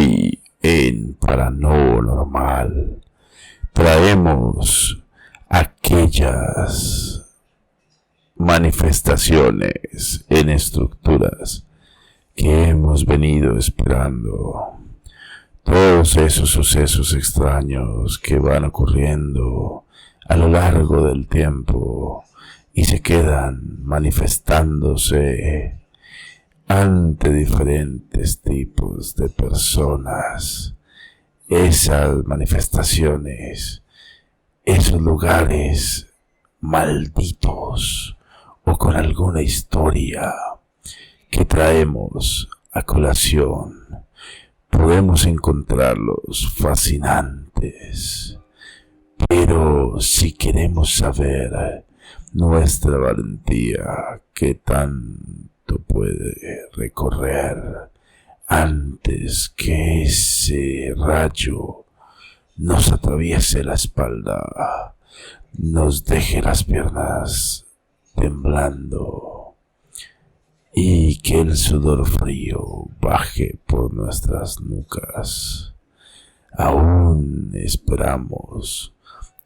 Hoy en Paranormal traemos aquellas manifestaciones en estructuras que hemos venido esperando. Todos esos sucesos extraños que van ocurriendo a lo largo del tiempo y se quedan manifestándose ante diferentes tipos de personas. Esas manifestaciones, esos lugares malditos o con alguna historia que traemos a colación, podemos encontrarlos fascinantes. Pero si queremos saber nuestra valentía, qué tanto puede recorrer antes que ese rayo nos atraviese la espalda, nos deje las piernas temblando y que el sudor frío baje por nuestras nucas. Aún esperamos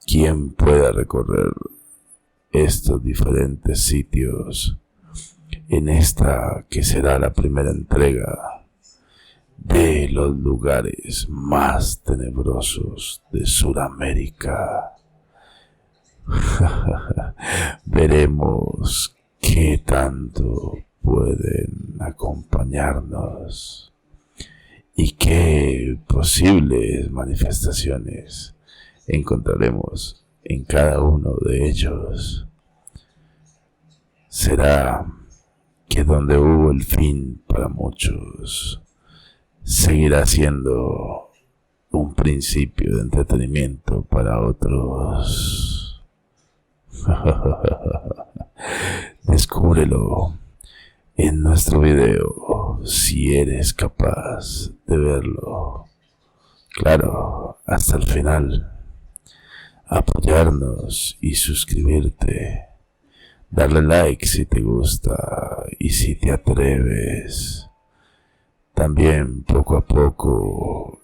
quién pueda recorrer estos diferentes sitios en esta que será la primera entrega de los lugares más tenebrosos de Sudamérica. Veremos qué tanto pueden acompañarnos y qué posibles manifestaciones encontraremos en cada uno de ellos. Será que donde hubo el fin para muchos, seguirá siendo un principio de entretenimiento para otros. Descúbrelo en nuestro video si eres capaz de verlo. Claro, hasta el final. Apoyarnos y suscribirte. Darle like si te gusta y si te atreves. También poco a poco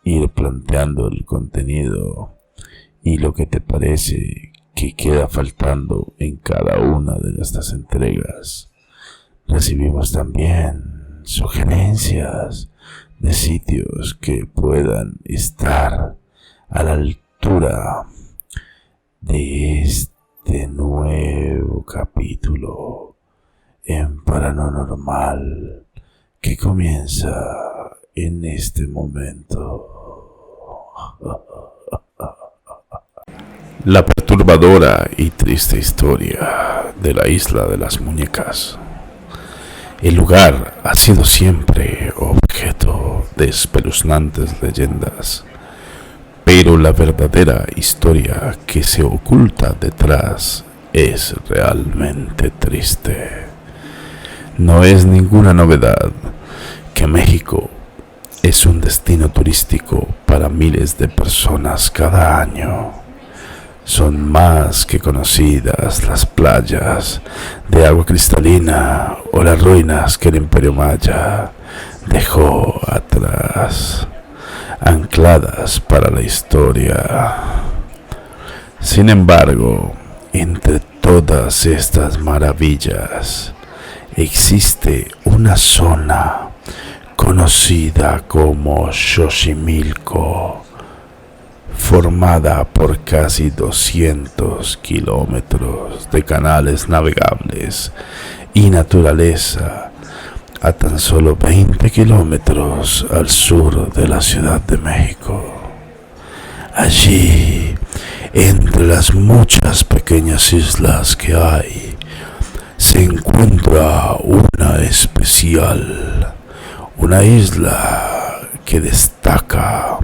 ir planteando el contenido y lo que te parece que queda faltando en cada una de nuestras entregas. Recibimos también sugerencias de sitios que puedan estar a la altura de este nuevo capítulo en Paranormal que comienza en este momento. La perturbadora y triste historia de la Isla de las Muñecas. El lugar ha sido siempre objeto de espeluznantes leyendas, pero la verdadera historia que se oculta detrás es realmente triste. No es ninguna novedad que México es un destino turístico para miles de personas cada año. Son más que conocidas las playas de agua cristalina o las ruinas que el Imperio Maya dejó atrás, ancladas para la historia. Sin embargo, entre todas estas maravillas existe una zona conocida como Xochimilco, formada por casi 200 kilómetros de canales navegables y naturaleza a tan solo 20 kilómetros al sur de la Ciudad de México. Allí, entre las muchas pequeñas islas que hay, se encuentra una especial, una isla que destaca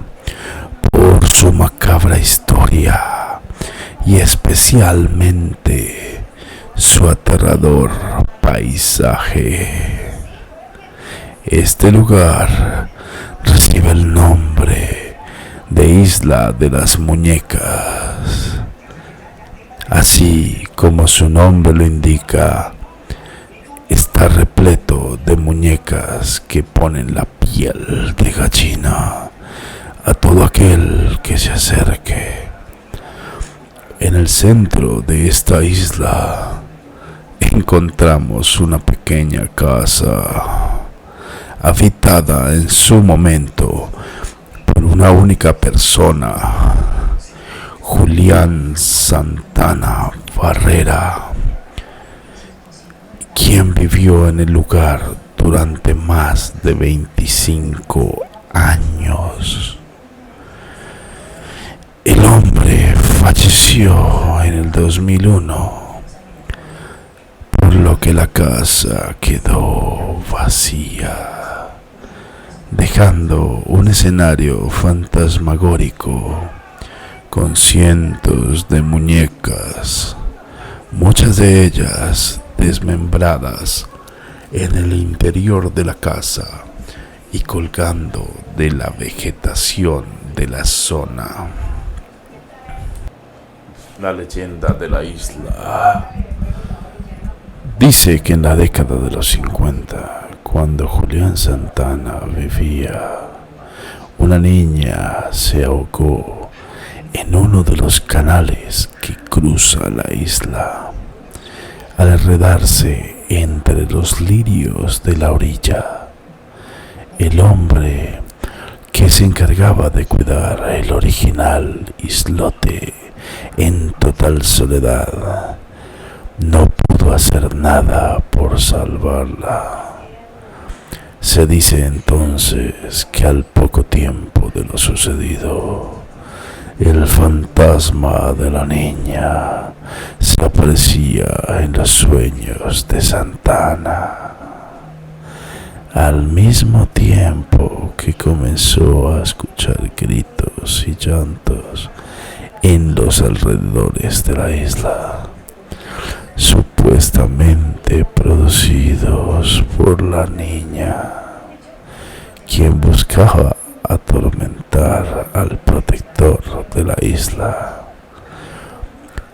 por su macabra historia y especialmente su aterrador paisaje. Este lugar recibe el nombre de Isla de las Muñecas. Así como su nombre lo indica, está repleto de muñecas que ponen la piel de de gallina a todo aquel que se acerque. En el centro de esta isla encontramos una pequeña casa habitada en su momento por una única persona, Julián Santana Barrera, quien vivió en el lugar durante más de 25 años. El hombre falleció en el 2001, por lo que la casa quedó vacía, dejando un escenario fantasmagórico con cientos de muñecas, muchas de ellas desmembradas en el interior de la casa y colgando de la vegetación de la zona. La leyenda de la isla dice que en la década de los 50, cuando Julián Santana vivía, una niña se ahogó en uno de los canales que cruza la isla. Al enredarse entre los lirios de la orilla, el hombre que se encargaba de cuidar el original islote en total soledad no pudo hacer nada por salvarla. Se dice entonces que al poco tiempo de lo sucedido, el fantasma de la niña se aparecía en los sueños de Santana, al mismo tiempo que comenzó a escuchar gritos y llantos en los alrededores de la isla, supuestamente producidos por la niña, quien buscaba atormentar al protector de la isla.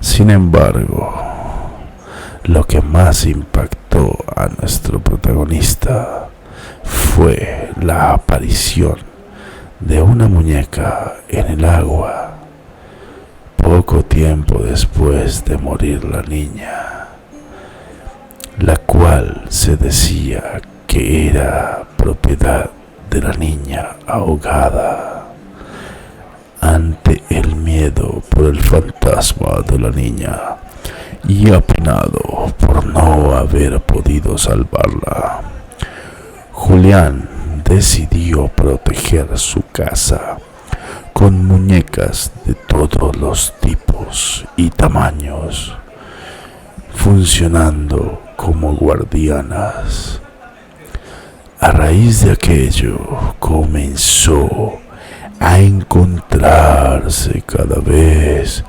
Sin embargo, lo que más impactó a nuestro protagonista fue la aparición de una muñeca en el agua poco tiempo después de morir la niña, la cual se decía que era propiedad de la niña ahogada. Ante el miedo por el fantasma de la niña y apenado por no haber podido salvarla, Julián decidió proteger su casa con muñecas de todos los tipos y tamaños, funcionando como guardianas. A raíz de aquello comenzó a encontrarse cada vez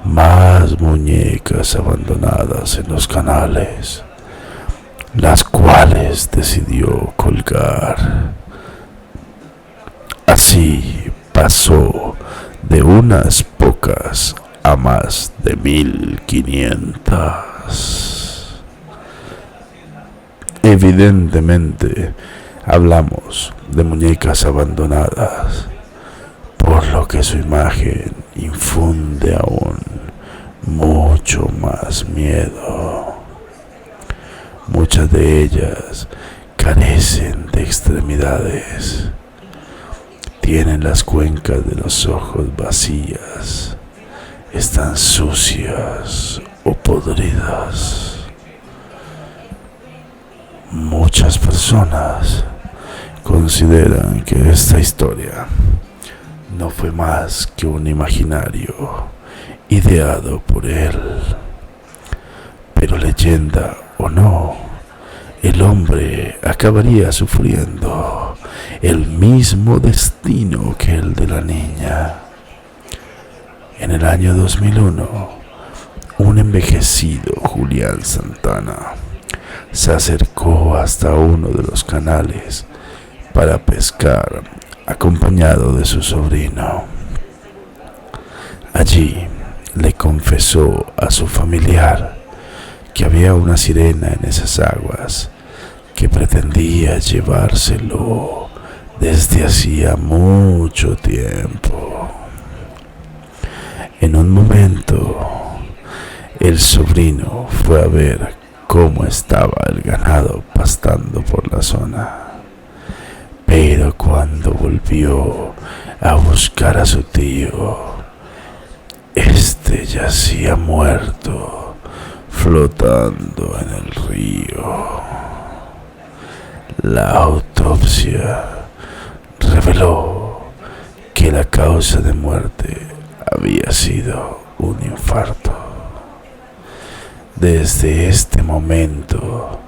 más muñecas abandonadas en los canales, las cuales decidió colgar. Así pasó de unas pocas a más de 1500. Evidentemente hablamos de muñecas abandonadas, por lo que su imagen infunde aún mucho más miedo. Muchas de ellas carecen de extremidades, tienen las cuencas de los ojos vacías, están sucias o podridas. Muchas personas consideran que esta historia no fue más que un imaginario ideado por él. Pero leyenda o no, el hombre acabaría sufriendo el mismo destino que el de la niña. En el año 2001, un envejecido Julián Santana se acercó hasta uno de los canales para pescar, acompañado de su sobrino. Allí le confesó a su familiar que había una sirena en esas aguas que pretendía llevárselo desde hacía mucho tiempo. En un momento, el sobrino fue a ver cómo estaba el ganado pastando por la zona. Pero cuando volvió a buscar a su tío, este yacía muerto, flotando en el río. La autopsia reveló que la causa de muerte había sido un infarto. Desde este momento,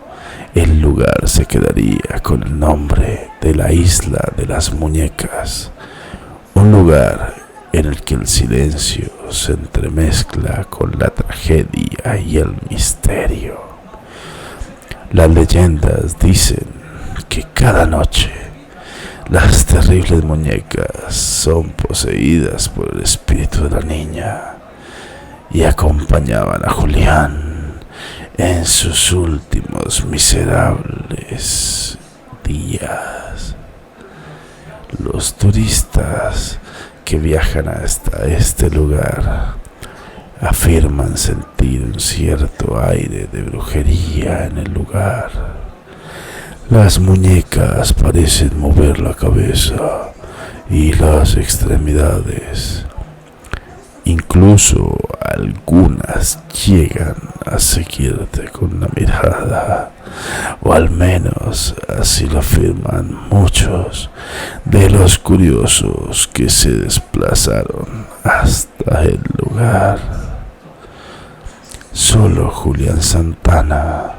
el lugar se quedaría con el nombre de la Isla de las Muñecas, un lugar en el que el silencio se entremezcla con la tragedia y el misterio. Las leyendas dicen que cada noche las terribles muñecas son poseídas por el espíritu de la niña y acompañaban a Julián en sus últimos miserables días. Los turistas que viajan hasta este lugar afirman sentir un cierto aire de brujería en el lugar. Las muñecas parecen mover la cabeza y las extremidades. Incluso algunas llegan a seguirte con una mirada, o al menos así lo afirman muchos de los curiosos que se desplazaron hasta el lugar. Solo Julián Santana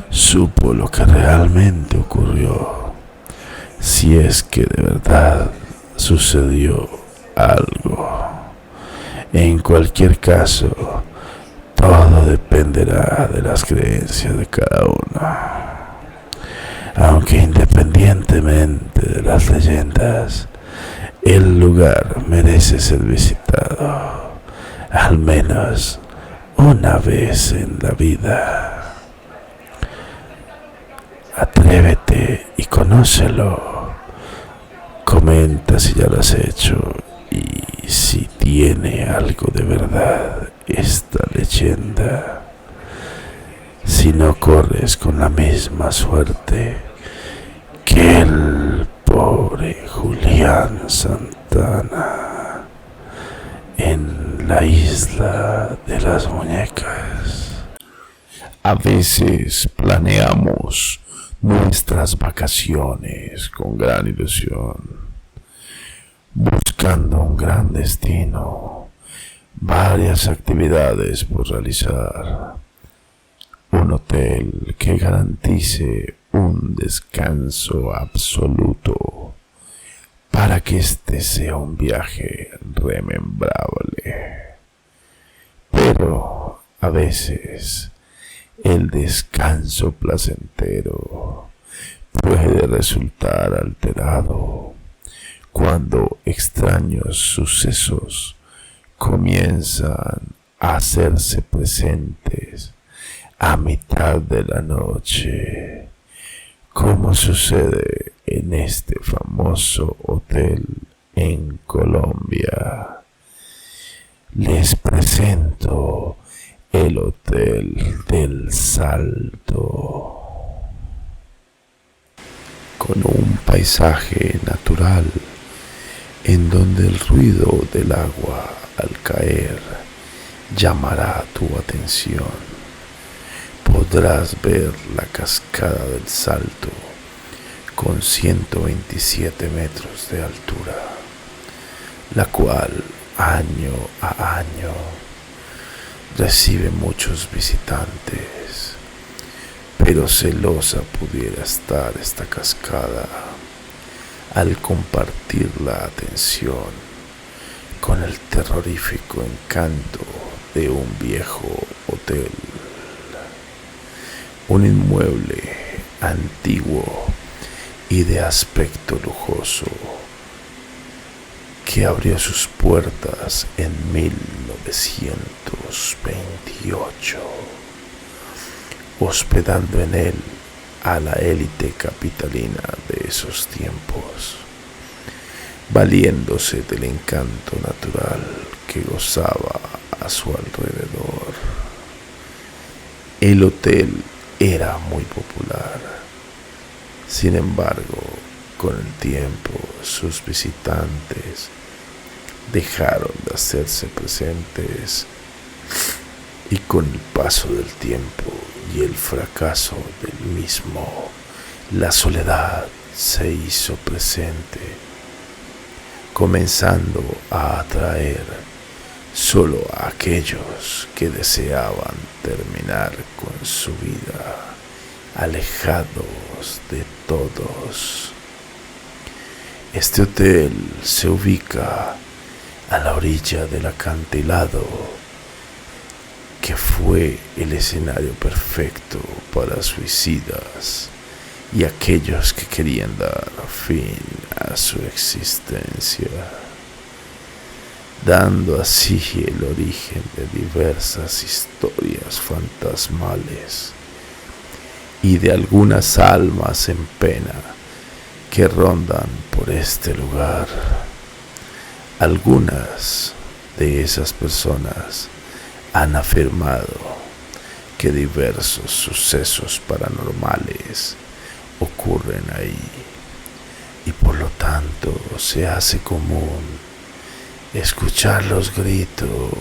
supo lo que realmente ocurrió, si es que de verdad sucedió algo. En cualquier caso, todo dependerá de las creencias de cada uno. Aunque independientemente de las leyendas, el lugar merece ser visitado, al menos una vez en la vida. Atrévete y conócelo. Comenta si ya lo has hecho y si tiene algo de verdad esta leyenda. Si no corres con la misma suerte que el pobre Julián Santana en la Isla de las Muñecas. A veces planeamos nuestras vacaciones con gran ilusión, buscando un gran destino, varias actividades por realizar, un hotel que garantice un descanso absoluto para que este sea un viaje remembrable. Pero a veces el descanso placentero puede resultar alterado cuando extraños sucesos comienzan a hacerse presentes a mitad de la noche, como sucede en este famoso hotel en Colombia. Les presento el Hotel del Salto, con un paisaje natural en donde el ruido del agua al caer llamará tu atención. Podrás ver la cascada del Salto con 127 metros de altura, la cual año a año recibe muchos visitantes, pero celosa pudiera estar esta cascada al compartir la atención con el terrorífico encanto de un viejo hotel, un inmueble antiguo y de aspecto lujoso que abrió sus puertas en 1928, hospedando en él a la élite capitalina de esos tiempos, valiéndose del encanto natural que gozaba a su alrededor. El hotel era muy popular. Sin embargo, con el tiempo, sus visitantes dejaron de hacerse presentes y con el paso del tiempo y el fracaso del mismo, la soledad se hizo presente, comenzando a atraer solo a aquellos que deseaban terminar con su vida, alejados de todos. Este hotel se ubica a la orilla del acantilado, que fue el escenario perfecto para suicidas y aquellos que querían dar fin a su existencia, dando así el origen de diversas historias fantasmales y de algunas almas en pena que rondan por este lugar. Algunas de esas personas han afirmado que diversos sucesos paranormales ocurren ahí y por lo tanto se hace común escuchar los gritos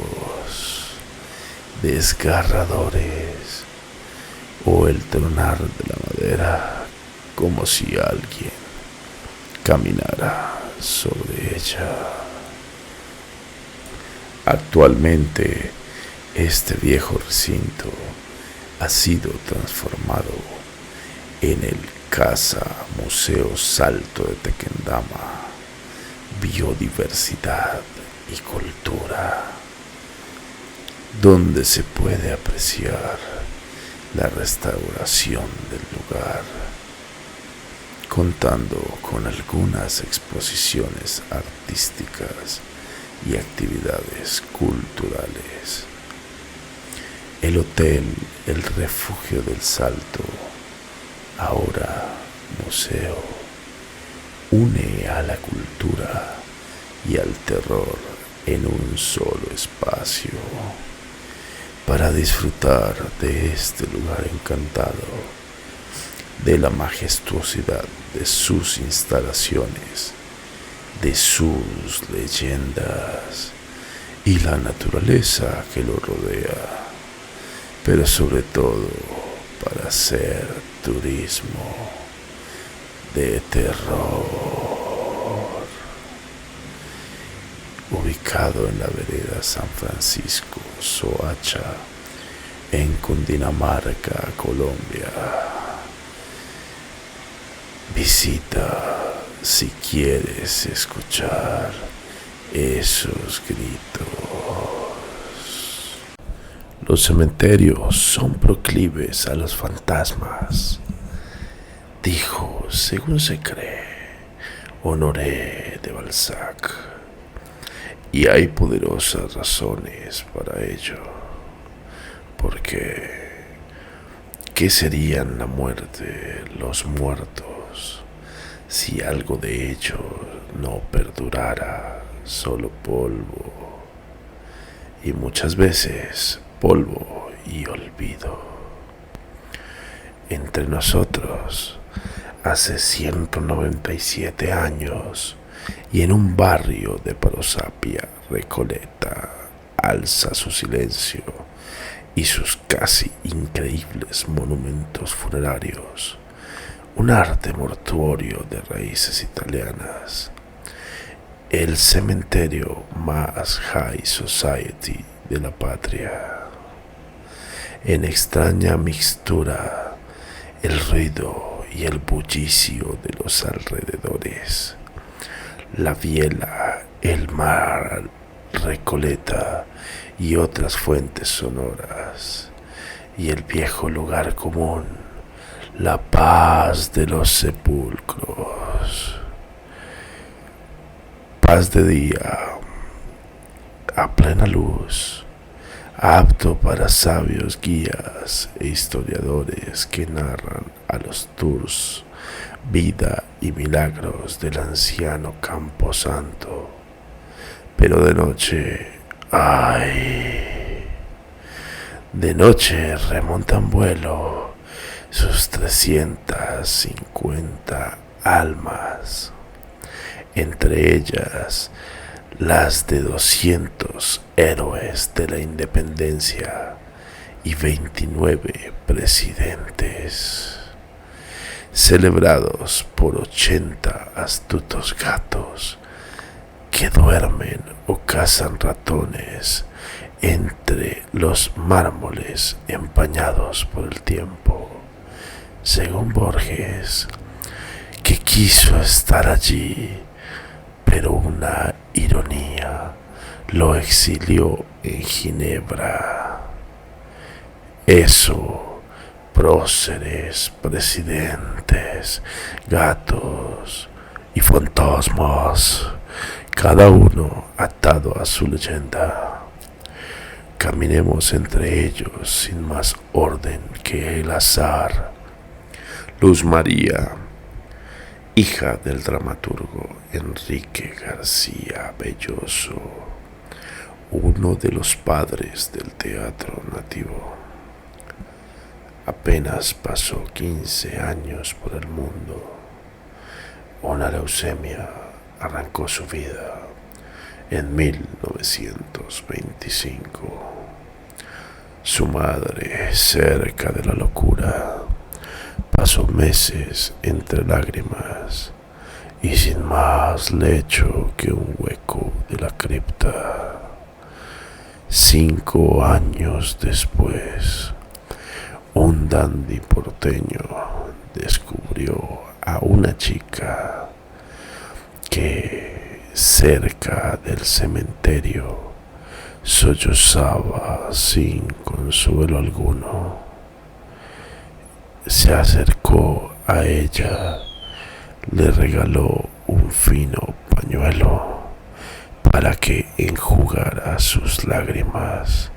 desgarradores o el tronar de la madera como si alguien caminara sobre ella. Actualmente, este viejo recinto ha sido transformado en el Casa Museo Salto de Tequendama, Biodiversidad y Cultura, donde se puede apreciar la restauración del lugar, contando con algunas exposiciones artísticas y actividades culturales. El hotel El Refugio del Salto, ahora museo, une a la cultura y al terror en un solo espacio para disfrutar de este lugar encantado, de la majestuosidad de sus instalaciones, de sus leyendas y la naturaleza que lo rodea, pero sobre todo para hacer turismo de terror. Ubicado en la vereda San Francisco, Soacha, en Cundinamarca, Colombia. Visita si quieres escuchar esos gritos. Los cementerios son proclives a los fantasmas, dijo, según se cree, Honoré de Balzac. Y hay poderosas razones para ello, porque ¿qué serían la muerte, los muertos, si algo de ello no perdurara, solo polvo? Y muchas veces polvo y olvido. Entre nosotros, hace 197 años, y en un barrio de Prosapia, Recoleta, alza su silencio y sus casi increíbles monumentos funerarios, un arte mortuorio de raíces italianas, el cementerio más high society de la patria. En extraña mixtura, el ruido y el bullicio de los alrededores, la biela, el mar, Recoleta y otras fuentes sonoras, y el viejo lugar común, la paz de los sepulcros. Paz de día, a plena luz, apto para sabios guías e historiadores que narran a los tours vida y milagros del anciano Camposanto. Pero de noche, ay, de noche remontan vuelo sus 350 almas, entre ellas las de 200 héroes de la independencia y 29 presidentes, celebrados por 80 astutos gatos que duermen o cazan ratones entre los mármoles empañados por el tiempo. Según Borges, que quiso estar allí, pero una ironía lo exilió en Ginebra. Eso, próceres, presidentes, gatos y fantasmas, cada uno atado a su leyenda. Caminemos entre ellos sin más orden que el azar. Luz María, hija del dramaturgo Enrique García Belloso, uno de los padres del teatro nativo. Apenas pasó 15 años por el mundo. Una leucemia arrancó su vida en 1925. Su madre, cerca de la locura, pasó meses entre lágrimas y sin más lecho que un hueco de la cripta. 5 años después, un dandy porteño descubrió a una chica que cerca del cementerio sollozaba sin consuelo alguno. Se acercó a ella, le regaló un fino pañuelo para que enjugara sus lágrimas.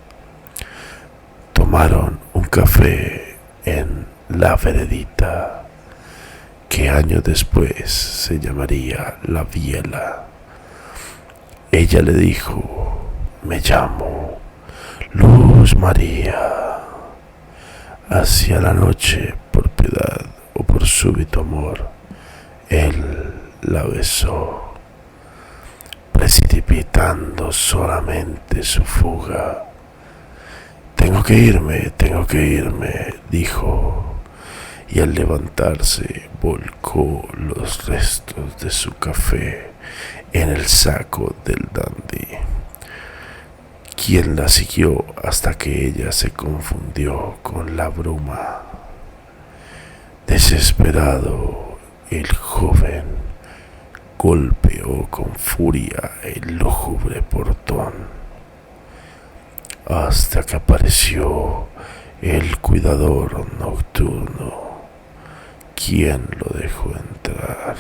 Tomaron un café en La Veredita, que años después se llamaría La Biela. Ella le dijo: me llamo Luz María. Hacia la noche, por piedad o por súbito amor, él la besó, precipitando solamente su fuga. Tengo que irme, dijo, y al levantarse volcó los restos de su café en el saco del dandy, quien la siguió hasta que ella se confundió con la bruma. Desesperado, el joven golpeó con furia el lúgubre portón, hasta que apareció el cuidador nocturno, quien lo dejó entrar.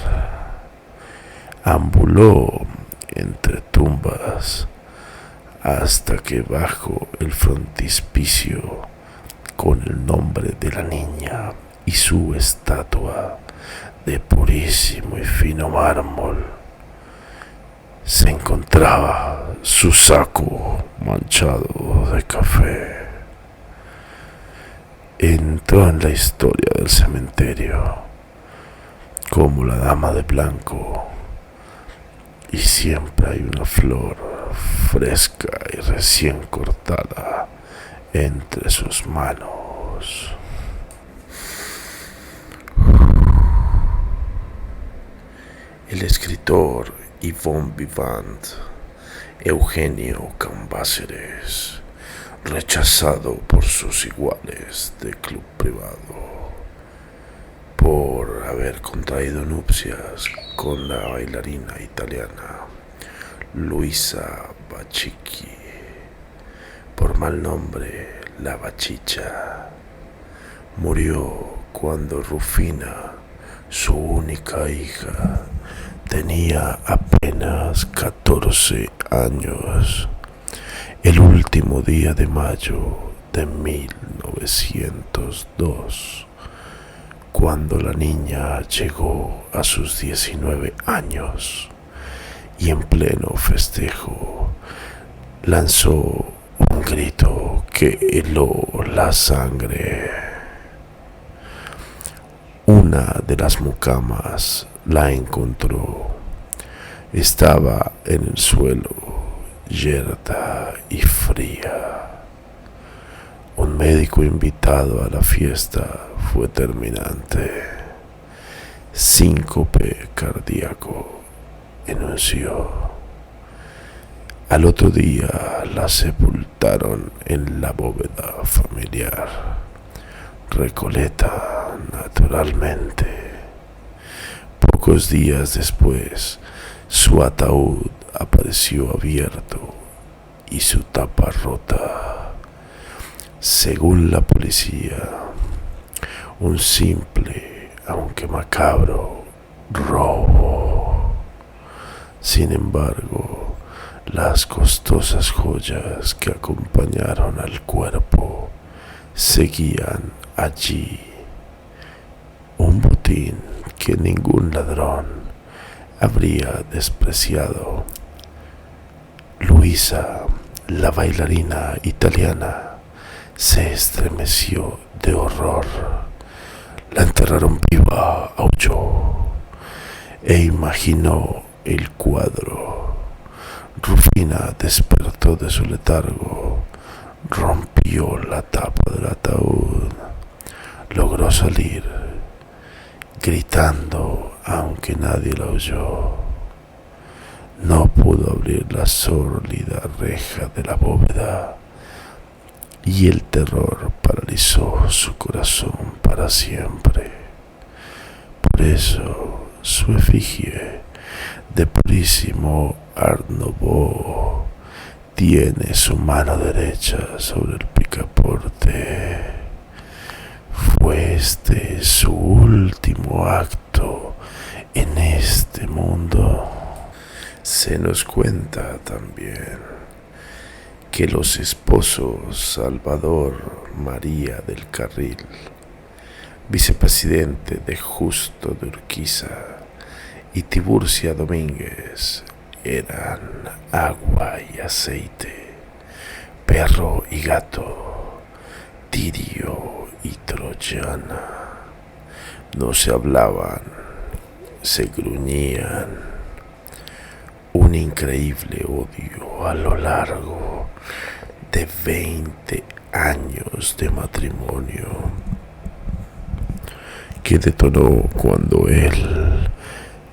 Ambuló entre tumbas hasta que bajo el frontispicio, con el nombre de la niña y su estatua de purísimo y fino mármol, se encontraba su saco manchado de café. Entró en la historia del cementerio como la dama de blanco, y siempre hay una flor fresca y recién cortada entre sus manos. El escritor y bon vivant Eugenio Cambaceres, rechazado por sus iguales de club privado por haber contraído nupcias con la bailarina italiana Luisa Bacicchi, por mal nombre la Bachicha, murió cuando Rufina, su única hija, tenía apenas 14 años. El último día de mayo de 1902, cuando la niña llegó a sus 19 años y en pleno festejo lanzó un grito que heló la sangre. Una de las mucamas la encontró. Estaba en el suelo, yerta y fría. Un médico invitado a la fiesta fue terminante. Síncope cardíaco, enunció. Al otro día la sepultaron en la bóveda familiar. Recoleta, naturalmente. Pocos días después, su ataúd apareció abierto y su tapa rota. Según la policía, un simple, aunque macabro, robo. Sin embargo, las costosas joyas que acompañaron al cuerpo seguían allí. Un botín que ningún ladrón habría despreciado. Luisa, la bailarina italiana, se estremeció de horror. La enterraron viva, aulló, e imaginó el cuadro. Rufina despertó de su letargo, rompió la tapa del ataúd, logró salir, gritando aunque nadie la oyó. No pudo abrir la sólida reja de la bóveda y el terror paralizó su corazón para siempre. Por eso su efigie de purísimo Art Nouveau tiene su mano derecha sobre el picaporte. Fue este su último acto en este mundo. Se nos cuenta también que los esposos Salvador María del Carril, vicepresidente de Justo de Urquiza, y Tiburcia Domínguez eran agua y aceite, perro y gato, tirio y troyana. No se hablaban, se gruñían. Un increíble odio a lo largo de 20 años de matrimonio que detonó cuando él,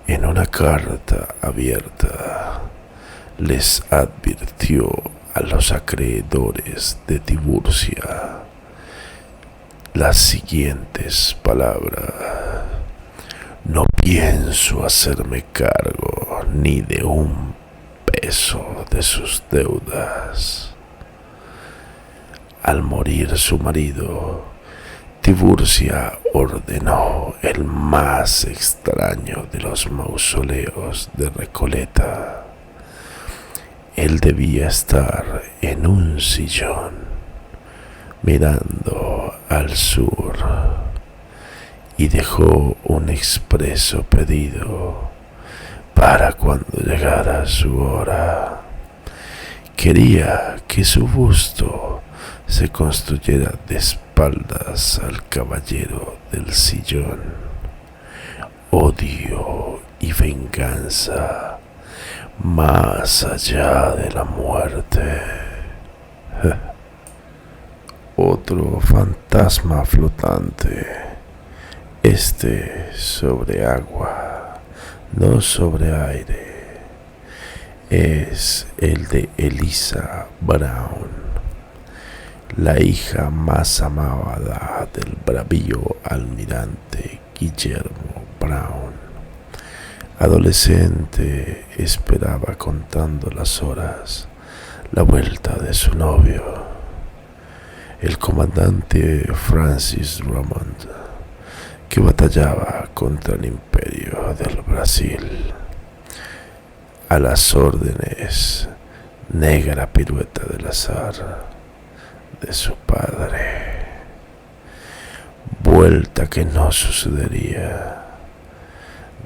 en una carta abierta, les advirtió a los acreedores de Tiburcia las siguientes palabras: no pienso hacerme cargo ni de un peso de sus deudas. Al morir su marido, Tiburcia ordenó el más extraño de los mausoleos de Recoleta. Él debía estar en un sillón, mirando al sur, y dejó un expreso pedido para cuando llegara su hora. Quería que su busto se construyera de espaldas al caballero del sillón. Odio y venganza más allá de la muerte. Otro fantasma flotante, este sobre agua, no sobre aire, es el de Eliza Brown, la hija más amada del bravío almirante Guillermo Brown. Adolescente, esperaba contando las horas la vuelta de su novio, el comandante Francis Drummond, que batallaba contra el imperio del Brasil a las órdenes negra pirueta del azar de su padre, vuelta que no sucedería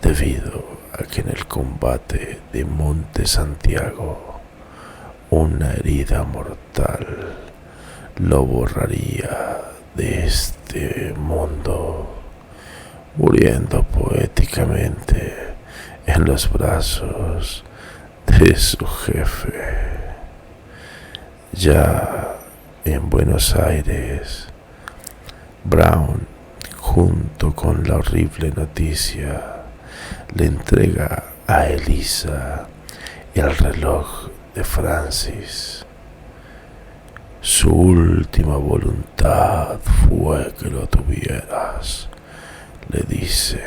debido a que en el combate de Monte Santiago una herida mortal lo borraría de este mundo, muriendo poéticamente en los brazos de su jefe. Ya en Buenos Aires, Brown, junto con la horrible noticia, le entrega a Elisa el reloj de Francis. Su última voluntad fue que lo tuvieras, le dice.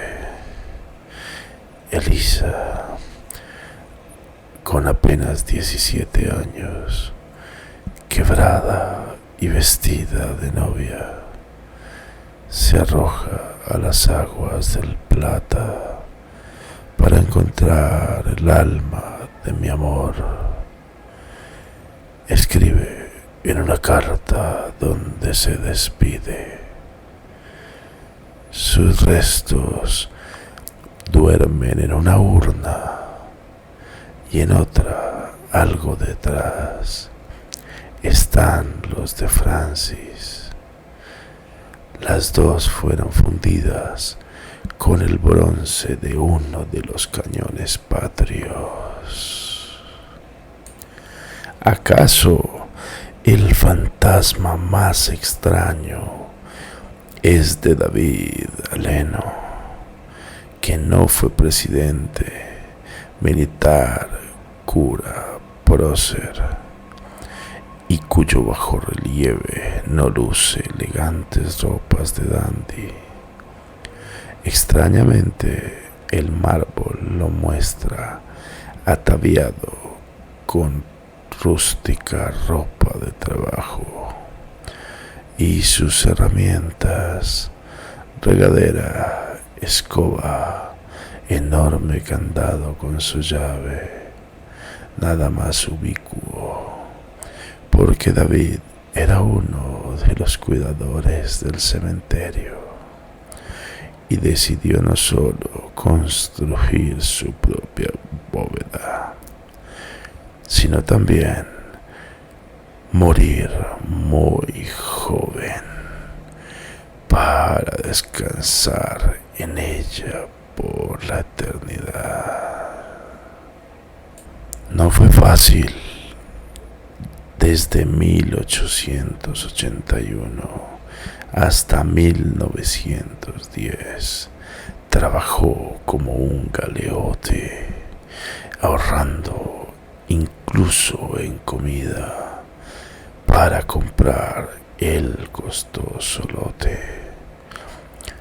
Elisa, con apenas 17 años, quebrada y vestida de novia, se arroja a las aguas del Plata para encontrar el alma de mi amor. Escribe en una carta donde se despide. Sus restos duermen en una urna y en otra, algo detrás, están los de Francis. Las dos fueron fundidas con el bronce de uno de los cañones patrios. ¿Acaso el fantasma más extraño es de David Aleno, que no fue presidente, militar, cura, prócer, y cuyo bajo relieve no luce elegantes ropas de dandy? Extrañamente, el mármol lo muestra ataviado con rústica ropa de trabajo y sus herramientas: regadera, escoba, enorme candado con su llave, nada más ubicuo, porque David era uno de los cuidadores del cementerio y decidió no solo construir su propia bóveda, sino también morir muy joven para descansar en ella por la eternidad. No fue fácil. Desde 1881 hasta 1910 trabajó como un galeote, ahorrando incluso en comida para comprar el costoso lote.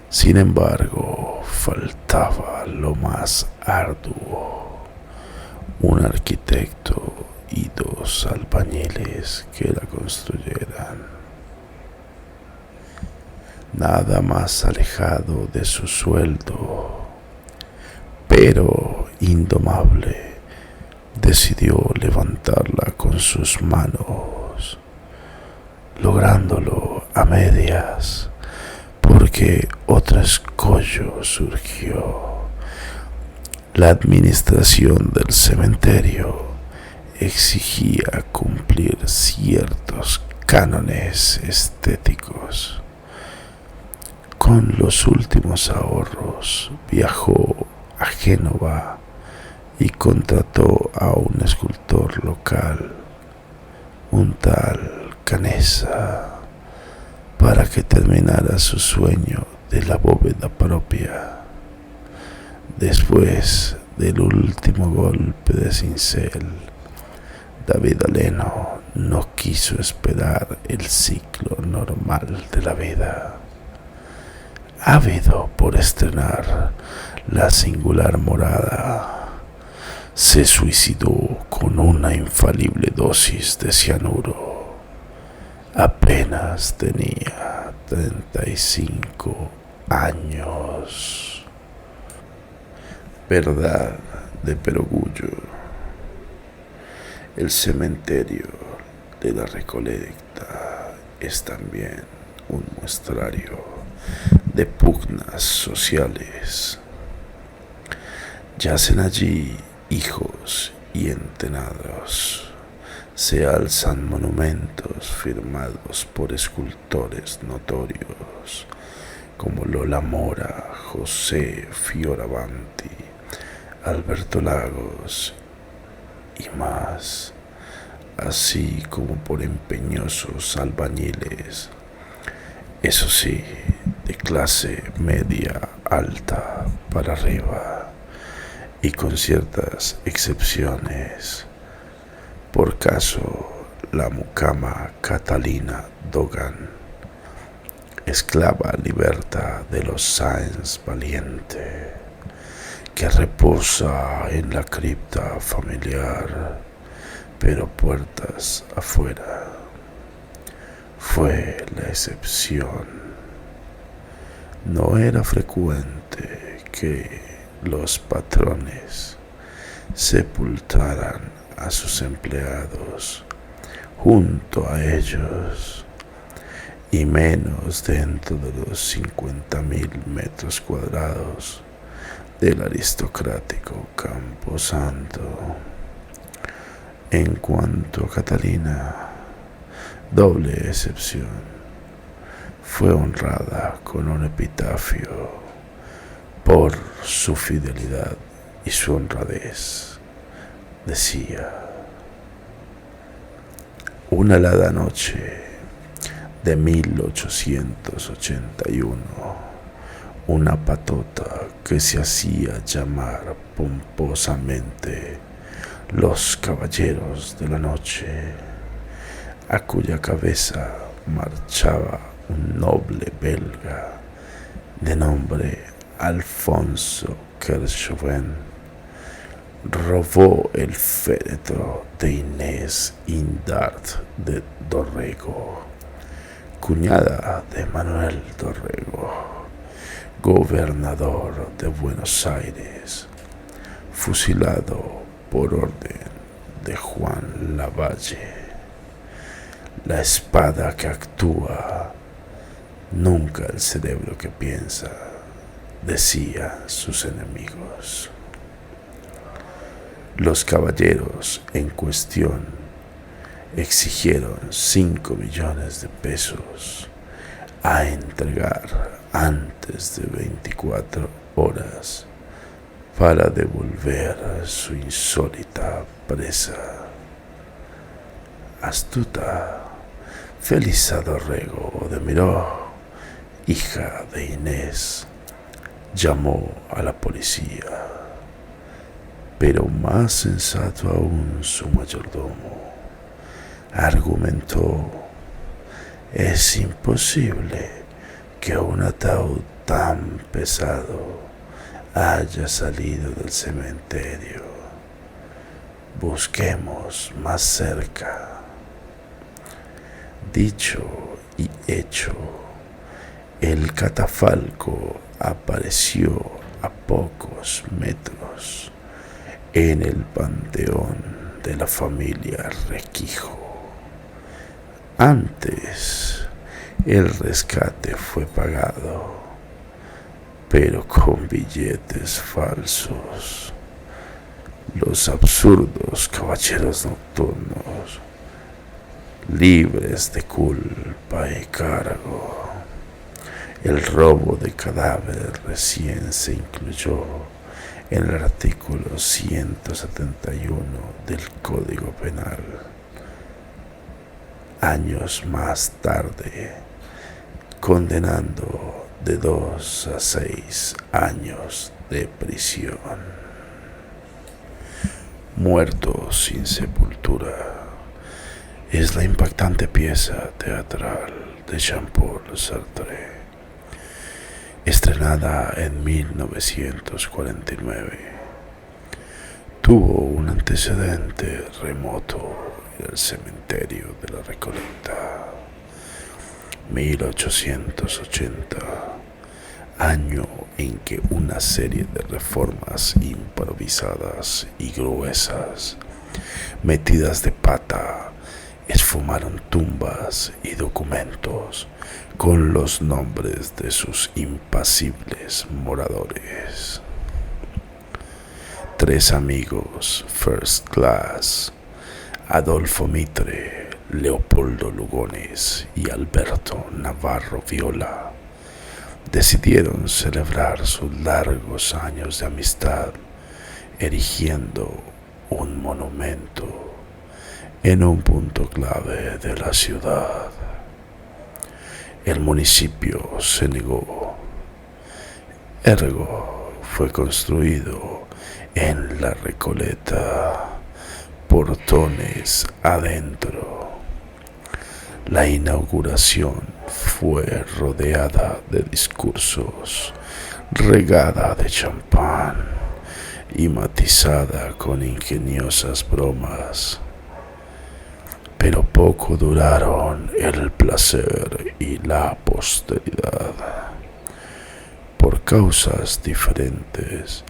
Sin embargo, faltaba lo más arduo: un arquitecto y 2 albañiles que la construyeran. Nada más alejado de su sueldo, pero indomable, decidió levantarla con sus manos, lográndolo a medias, porque otro escollo surgió. La administración del cementerio exigía cumplir ciertos cánones estéticos. Con los últimos ahorros viajó a Génova y contrató a un escultor local, un tal Canessa, para que terminara su sueño de la bóveda propia. Después del último golpe de cincel, David Aleno no quiso esperar el ciclo normal de la vida. Ávido por estrenar la singular morada, se suicidó con una infalible dosis de cianuro. Apenas tenía 35 años. Verdad de perogrullo. El cementerio de la Recoleta es también un muestrario de pugnas sociales. Yacen allí hijos y entenados. Se alzan monumentos firmados por escultores notorios como Lola Mora, José Fioravanti, Alberto Lagos y más, así como por empeñosos albañiles, eso sí, de clase media alta para arriba, y con ciertas excepciones. Por caso, la mucama Catalina Dogan, esclava liberta de los Sáenz Valiente, que reposa en la cripta familiar, pero puertas afuera, fue la excepción. No era frecuente que los patrones sepultaran a sus empleados junto a ellos, y menos dentro de los 50.000 metros cuadrados del aristocrático Camposanto. En cuanto a Catalina, doble excepción, fue honrada con un epitafio por su fidelidad y su honradez. Decía: una helada noche de 1881, una patota que se hacía llamar pomposamente los Caballeros de la Noche, a cuya cabeza marchaba un noble belga de nombre Alfonso Kerchoven, robó el féretro de Inés Indart de Dorrego, cuñada de Manuel Dorrego, gobernador de Buenos Aires, fusilado por orden de Juan Lavalle. La espada que actúa, nunca el cerebro que piensa, decía sus enemigos. Los caballeros en cuestión exigieron 5 millones de pesos a entregar antes de 24 horas para devolver su insólita presa. Astuta, Felisa Dorrego de Miró, hija de Inés, llamó a la policía, pero más sensato aún su mayordomo argumentó: es imposible que un ataúd tan pesado haya salido del cementerio. Busquemos más cerca. Dicho y hecho, el catafalco apareció a pocos metros en el panteón de la familia Requijo. Antes, el rescate fue pagado, pero con billetes falsos. Los absurdos caballeros nocturnos, libres de culpa y cargo. El robo de cadáver recién se incluyó en el artículo 171 del Código Penal. Años más tarde, condenando de 2 a 6 años de prisión. Muerto sin sepultura es la impactante pieza teatral de Jean-Paul Sartre, estrenada en 1949. Tuvo un antecedente remoto en el cementerio de la Recoleta. 1880, año en que una serie de reformas improvisadas y gruesas metidas de pata, esfumaron tumbas y documentos con los nombres de sus impasibles moradores. 3 amigos first class, Adolfo Mitre, Leopoldo Lugones y Alberto Navarro Viola, decidieron celebrar sus largos años de amistad erigiendo un monumento en un punto clave de la ciudad. El municipio se negó. Ergo fue construido en la Recoleta, portones adentro. La inauguración fue rodeada de discursos, regada de champán y matizada con ingeniosas bromas. Pero poco duraron el placer y la posteridad. Por causas diferentes,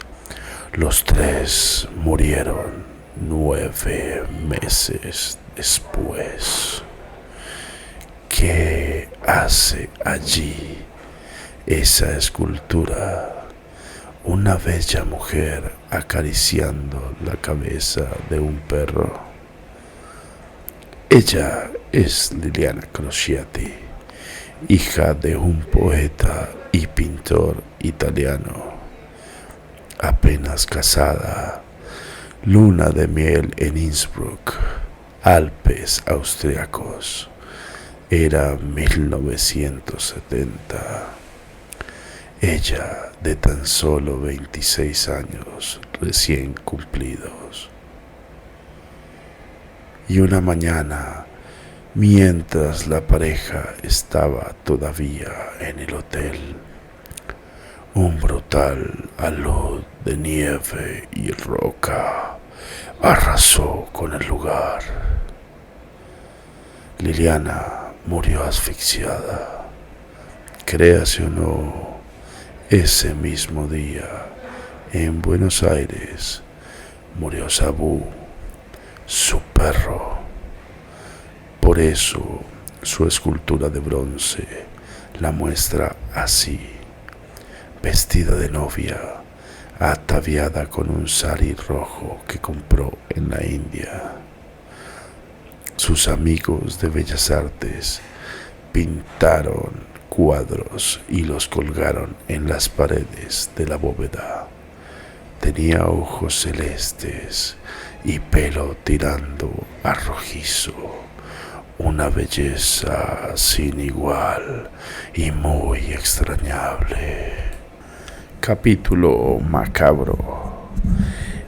los 3 murieron 9 meses después. ¿Qué hace allí esa escultura? Una bella mujer acariciando la cabeza de un perro. Ella es Liliana Crociati, hija de un poeta y pintor italiano. Apenas casada, luna de miel en Innsbruck, Alpes austriacos. Era 1970. Ella de tan solo 26 años recién cumplidos. Y una mañana, mientras la pareja estaba todavía en el hotel, un brutal alud de nieve y roca arrasó con el lugar. Liliana murió asfixiada. Créase o no, ese mismo día, en Buenos Aires, murió Sabú, su perro. Por eso su escultura de bronce la muestra así, vestida de novia, ataviada con un sari rojo que compró en la India. Sus amigos de Bellas Artes pintaron cuadros y los colgaron en las paredes de la bóveda. Tenía ojos celestes y pelo tirando a rojizo, una belleza sin igual y muy extrañable. Capítulo macabro.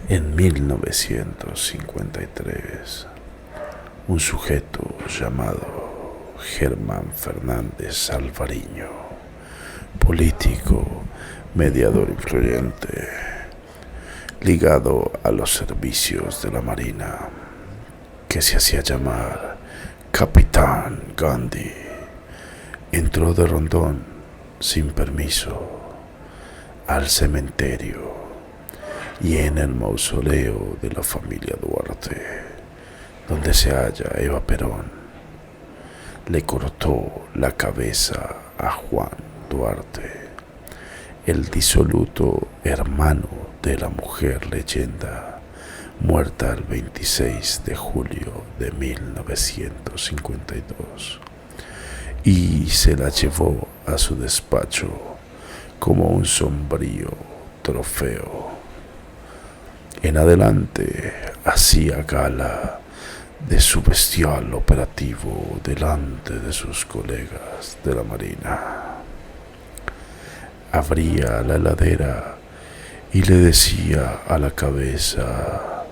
En 1953, un sujeto llamado Germán Fernández Alvariño, político, mediador influyente, ligado a los servicios de la Marina, que se hacía llamar Capitán Gandhi, entró de rondón sin permiso al cementerio y en el mausoleo de la familia Duarte, donde se halla Eva Perón, le cortó la cabeza a Juan Duarte, el disoluto hermano de la mujer leyenda, muerta el 26 de julio de 1952, y se la llevó a su despacho como un sombrío trofeo. En adelante hacía gala de su bestial operativo delante de sus colegas de la Marina. Abría la heladera y le decía a la cabeza: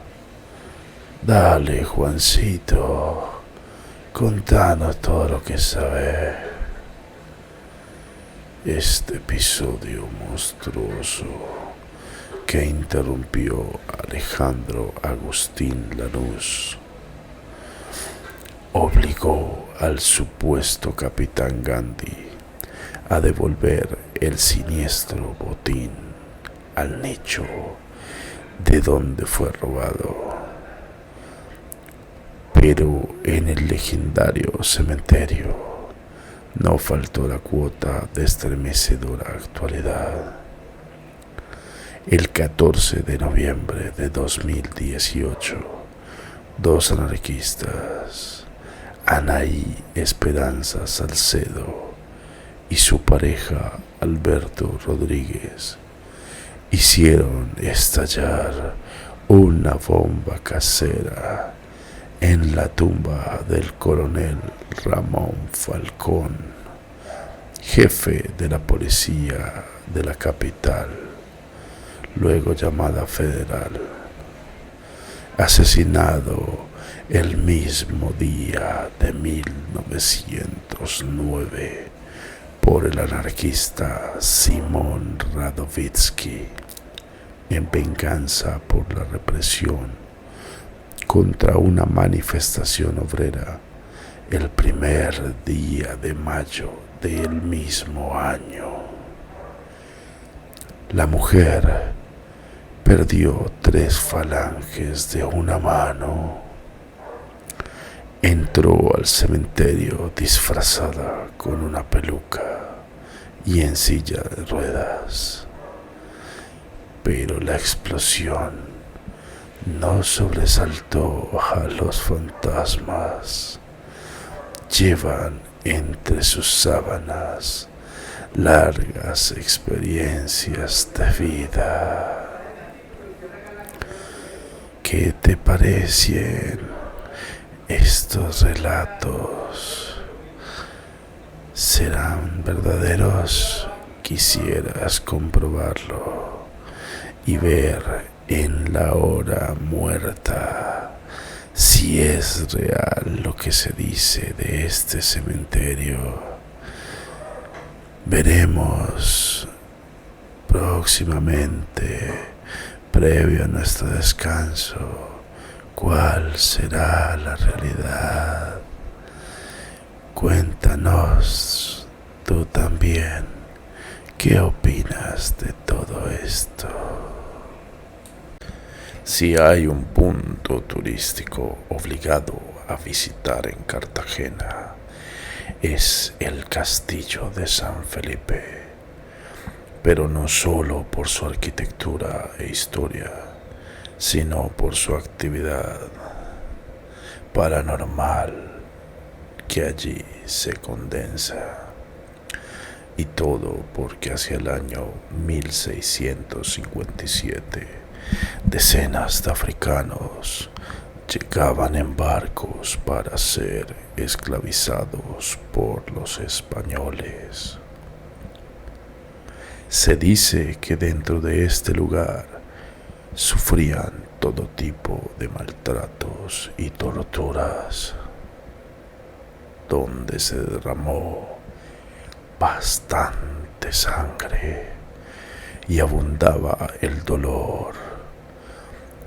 «Dale, Juancito, contanos todo lo que sabes». Este episodio monstruoso que interrumpió Alejandro Agustín Lanús obligó al supuesto capitán Gandhi a devolver el siniestro botín al nicho de donde fue robado. Pero en el legendario cementerio no faltó la cuota de estremecedora actualidad. El 14 de noviembre de 2018, dos anarquistas, Anaí Esperanza Salcedo y su pareja Alberto Rodríguez, hicieron estallar una bomba casera en la tumba del coronel Ramón Falcón, jefe de la policía de la capital, luego llamada Federal, asesinado el mismo día de 1909 por el anarquista Simón Radovítsky en venganza por la represión contra una manifestación obrera el primer día de mayo del mismo año. La mujer perdió 3 falanges de una mano. Entró al cementerio disfrazada con una peluca y en silla de ruedas. Pero la explosión no sobresaltó a los fantasmas. Llevan entre sus sábanas largas experiencias de vida. ¿Qué te parecen estos relatos? ¿Serán verdaderos? Quisieras comprobarlo y ver en la hora muerta si es real lo que se dice de este cementerio. Veremos próximamente, previo a nuestro descanso, cuál será la realidad. Cuéntanos tú también, ¿qué opinas de todo esto? Si hay un punto turístico obligado a visitar en Cartagena, es el Castillo de San Felipe, pero no solo por su arquitectura e historia, sino por su actividad paranormal que allí se condensa. Y todo porque hacia el año 1657 decenas de africanos llegaban en barcos para ser esclavizados por los españoles. Se dice que dentro de este lugar sufrían todo tipo de maltratos y torturas, donde se derramó bastante sangre y abundaba el dolor.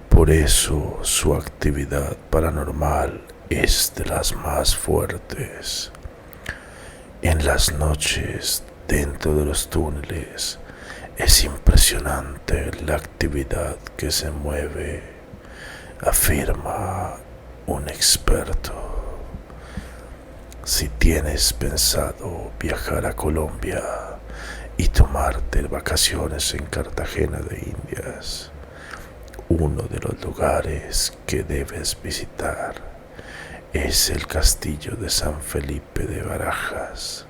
Por eso su actividad paranormal es de las más fuertes. En las noches, dentro de los túneles, es impresionante la actividad que se mueve, afirma un experto. Si tienes pensado viajar a Colombia y tomarte vacaciones en Cartagena de Indias, uno de los lugares que debes visitar es el Castillo de San Felipe de Barajas,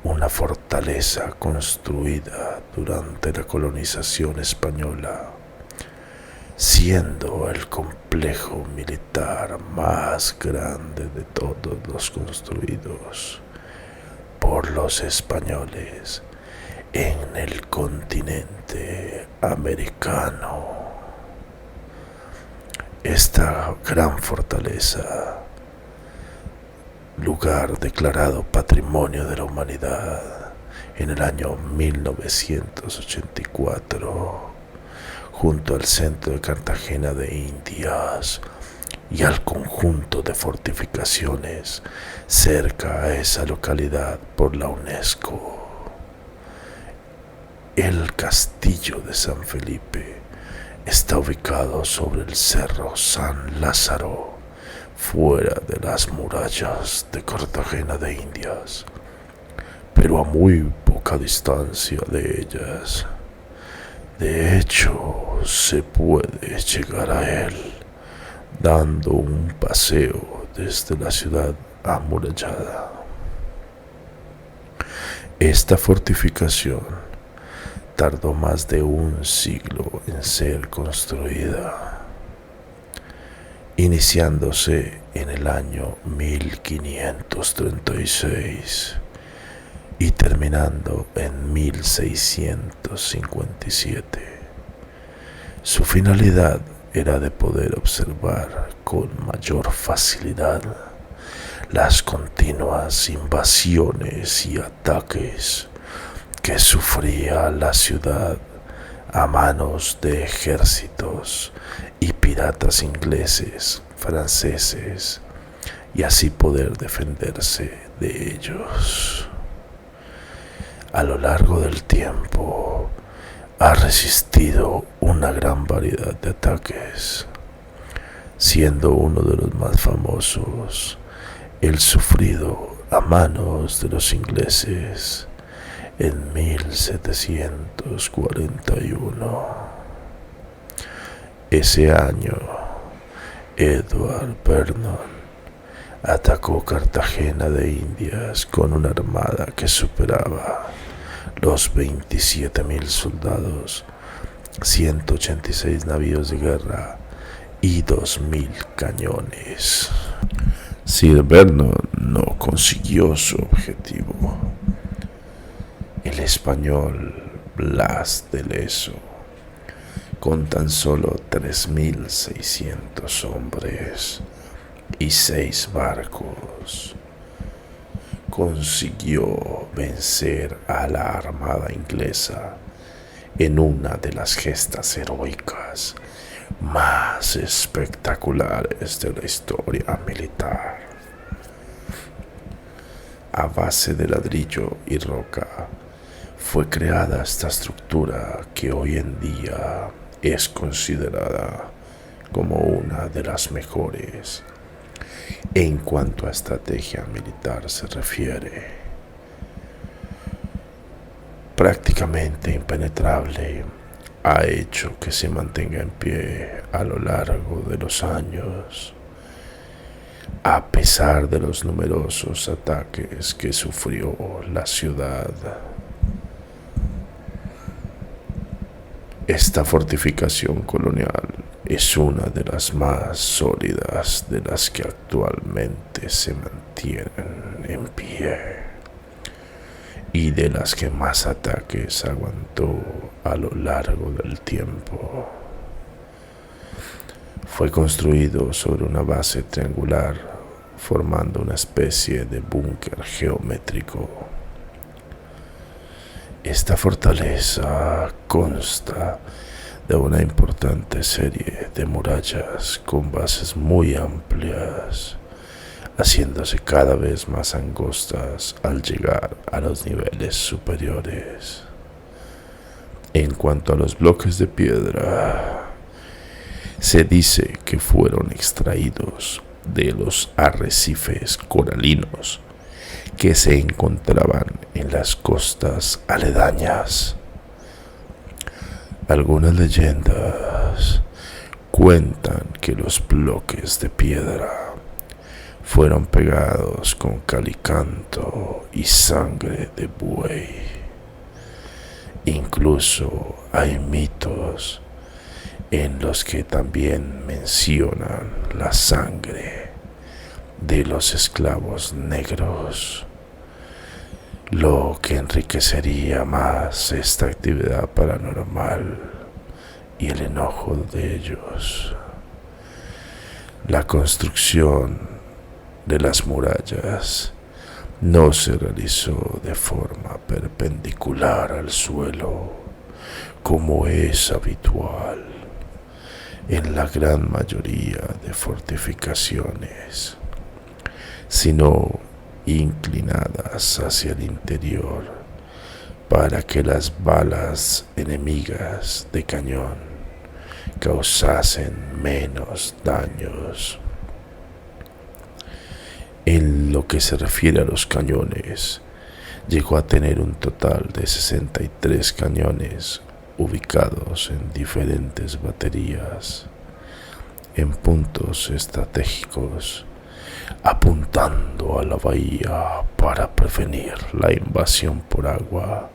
una fortaleza construida durante la colonización española, siendo el complejo militar más grande de todos los construidos por los españoles en el continente americano. Esta gran fortaleza, lugar declarado Patrimonio de la Humanidad en el año 1984, junto al centro de Cartagena de Indias y al conjunto de fortificaciones cerca a esa localidad por la UNESCO. El Castillo de San Felipe está ubicado sobre el Cerro San Lázaro, fuera de las murallas de Cartagena de Indias, pero a muy poca distancia de ellas. De hecho, se puede llegar a él dando un paseo desde la ciudad amurallada. Esta fortificación tardó más de un siglo en ser construida, iniciándose en el año 1536 y terminando en 1657. Su finalidad era de poder observar con mayor facilidad las continuas invasiones y ataques que sufría la ciudad a manos de ejércitos y piratas ingleses, franceses, y así poder defenderse de ellos. A lo largo del tiempo ha resistido una gran variedad de ataques, siendo uno de los más famosos el sufrido a manos de los ingleses en 1741. Ese año, Edward Vernon atacó Cartagena de Indias con una armada que superaba los 27,000 soldados, 186 navíos de guerra y 2,000 cañones. Sir Vernon no consiguió su objetivo. El español Blas de Lezo, con tan solo 3,600 hombres y 6 barcos, consiguió vencer a la armada inglesa en una de las gestas heroicas más espectaculares de la historia militar. A base de ladrillo y roca fue creada esta estructura que hoy en día es considerada como una de las mejores en cuanto a estrategia militar se refiere. Prácticamente impenetrable, ha hecho que se mantenga en pie a lo largo de los años, a pesar de los numerosos ataques que sufrió la ciudad. Esta fortificación colonial es una de las más sólidas de las que actualmente se mantienen en pie y de las que más ataques aguantó a lo largo del tiempo. Fue construido sobre una base triangular, formando una especie de búnker geométrico. Esta fortaleza consta de una importante serie de murallas con bases muy amplias, haciéndose cada vez más angostas al llegar a los niveles superiores. En cuanto a los bloques de piedra, se dice que fueron extraídos de los arrecifes coralinos que se encontraban en las costas aledañas. Algunas leyendas cuentan que los bloques de piedra fueron pegados con calicanto y sangre de buey. Incluso hay mitos en los que también mencionan la sangre de los esclavos negros, lo que enriquecería más esta actividad paranormal y el enojo de ellos. La construcción de las murallas no se realizó de forma perpendicular al suelo, como es habitual en la gran mayoría de fortificaciones, sino inclinadas hacia el interior para que las balas enemigas de cañón causasen menos daños. En lo que se refiere a los cañones, llegó a tener un total de 63 cañones ubicados en diferentes baterías, en puntos estratégicos, apuntando a la bahía para prevenir la invasión por agua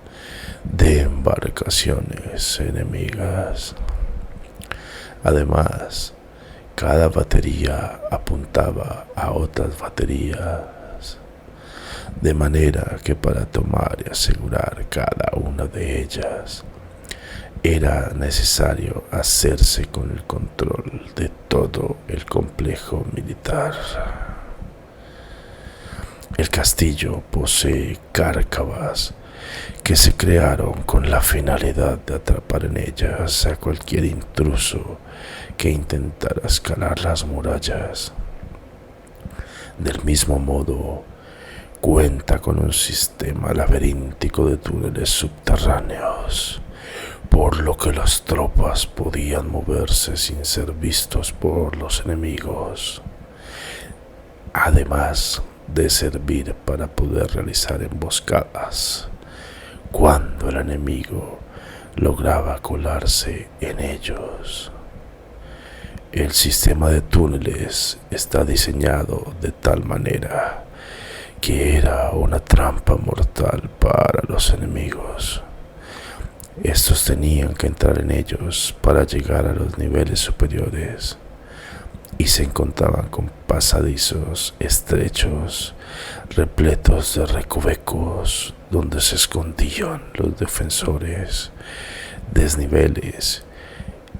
de embarcaciones enemigas. Además, cada batería apuntaba a otras baterías, de manera que para tomar y asegurar cada una de ellas era necesario hacerse con el control de todo el complejo militar. El castillo posee cárcavas que se crearon con la finalidad de atrapar en ellas a cualquier intruso que intentara escalar las murallas. Del mismo modo, cuenta con un sistema laberíntico de túneles subterráneos, por lo que las tropas podían moverse sin ser vistos por los enemigos, además de servir para poder realizar emboscadas cuando el enemigo lograba colarse en ellos. El sistema de túneles está diseñado de tal manera que era una trampa mortal para los enemigos. Estos tenían que entrar en ellos para llegar a los niveles superiores y se encontraban con pasadizos estrechos, repletos de recovecos donde se escondían los defensores, desniveles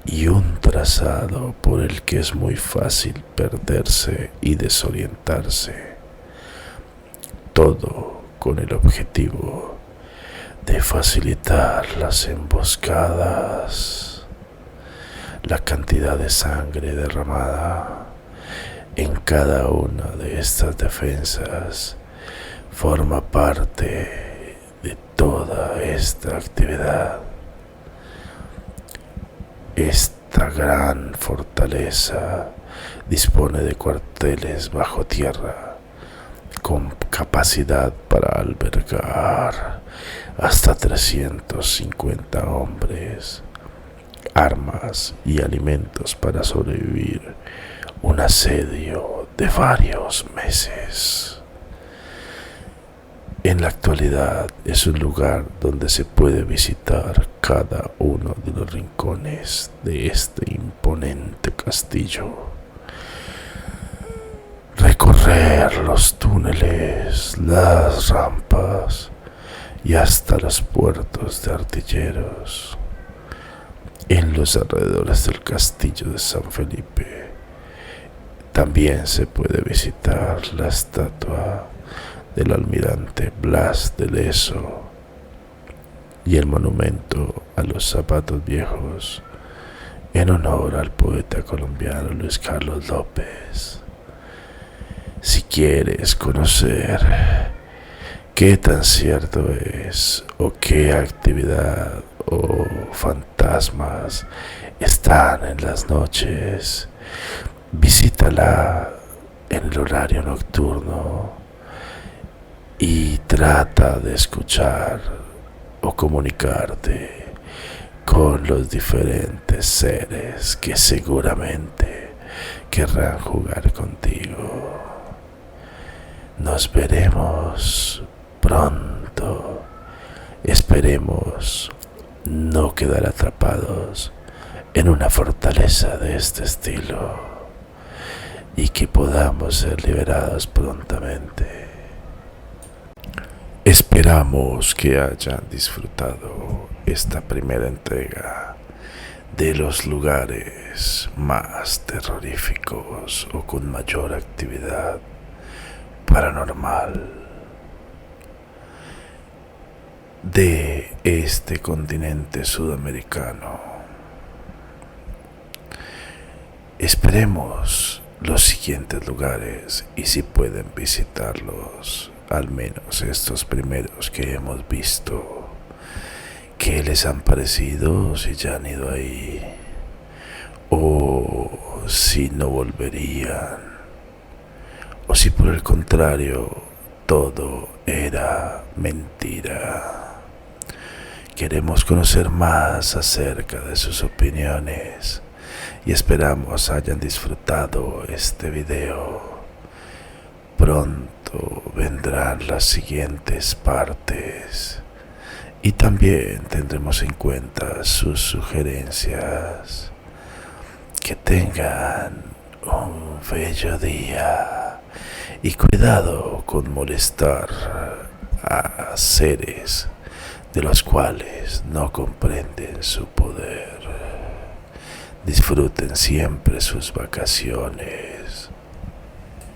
y un trazado por el que es muy fácil perderse y desorientarse. Todo con el objetivo de facilitar las emboscadas. La cantidad de sangre derramada en cada una de estas defensas forma parte de toda esta actividad. Esta gran fortaleza dispone de cuarteles bajo tierra con capacidad para albergar hasta 350 hombres, armas y alimentos para sobrevivir un asedio de varios meses. En la actualidad es un lugar donde se puede visitar cada uno de los rincones de este imponente castillo, recorrer los túneles, las rampas y hasta los puertos de artilleros. En los alrededores del castillo de San Felipe también se puede visitar la estatua del almirante Blas de Lezo y el monumento a los zapatos viejos en honor al poeta colombiano Luis Carlos López. Si quieres conocer qué tan cierto es o qué actividad o fantasmas están en las noches, visítala en el horario nocturno y trata de escuchar o comunicarte con los diferentes seres que seguramente querrán jugar contigo. Nos veremos pronto. Esperemos no quedar atrapados en una fortaleza de este estilo y que podamos ser liberados prontamente. Esperamos que hayan disfrutado esta primera entrega de los lugares más terroríficos o con mayor actividad paranormal de este continente sudamericano. Esperemos los siguientes lugares y si pueden visitarlos, al menos estos primeros que hemos visto, ¿qué les han parecido? Si ya han ido ahí o si no volverían, o o si por el contrario todo era mentira. Queremos conocer más acerca de sus opiniones y esperamos hayan disfrutado este video. Pronto vendrán las siguientes partes y también tendremos en cuenta sus sugerencias. Que tengan un bello día y cuidado con molestar a seres de los cuales no comprenden su poder. Disfruten siempre sus vacaciones.